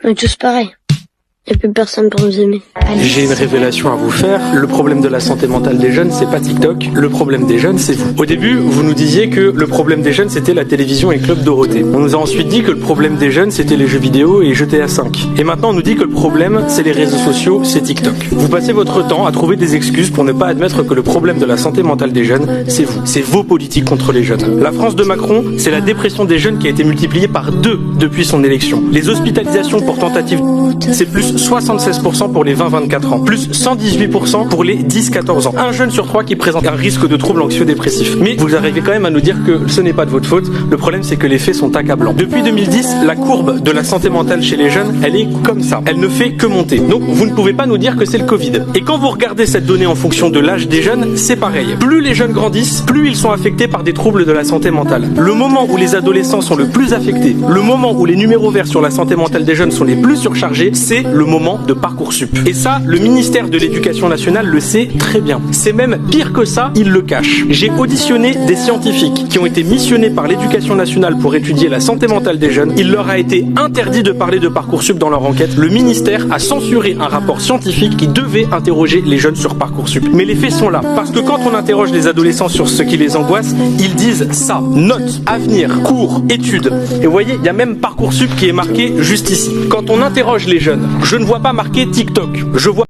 On est tous pareils. Il n'y a plus personne pour nous aimer. J'ai une révélation à vous faire. Le problème de la santé mentale des jeunes, c'est pas TikTok. Le problème des jeunes, c'est vous. Au début, vous nous disiez que le problème des jeunes, c'était la télévision et Club Dorothée. On nous a ensuite dit que le problème des jeunes, c'était les jeux vidéo et GTA 5. Et maintenant, on nous dit que le problème, c'est les réseaux sociaux, c'est TikTok. Vous passez votre temps à trouver des excuses pour ne pas admettre que le problème de la santé mentale des jeunes, c'est vous. C'est vos politiques contre les jeunes. La France de Macron, c'est la dépression des jeunes qui a été multipliée par 2 depuis son élection. Les hospitalisations pour tentative, c'est plus 76% pour les 20-24 ans, plus 118% pour les 10-14 ans. Un jeune sur 3 qui présente un risque de troubles anxio-dépressifs. Mais vous arrivez quand même à nous dire que ce n'est pas de votre faute. Le problème, c'est que les faits sont accablants. Depuis 2010, la courbe de la santé mentale chez les jeunes, elle est comme ça. Elle ne fait que monter. Donc, vous ne pouvez pas nous dire que c'est le Covid. Et quand vous regardez cette donnée en fonction de l'âge des jeunes, c'est pareil. Plus les jeunes grandissent, plus ils sont affectés par des troubles de la santé mentale. Le moment où les adolescents sont le plus affectés, le moment où les numéros verts sur la santé mentale des jeunes sont les plus surchargés, c'est le moment de Parcoursup. Et ça, le ministère de l'Éducation nationale le sait très bien. C'est même pire que ça, il le cache. J'ai auditionné des scientifiques qui ont été missionnés par l'Éducation nationale pour étudier la santé mentale des jeunes. Il leur a été interdit de parler de Parcoursup dans leur enquête. Le ministère a censuré un rapport scientifique qui devait interroger les jeunes sur Parcoursup. Mais les faits sont là. Parce que quand on interroge les adolescents sur ce qui les angoisse, ils disent ça. Notes, avenir, cours, études. Et vous voyez, il y a même Parcoursup qui est marqué juste ici. Quand on interroge les jeunes, je ne vois pas marqué TikTok. Je vois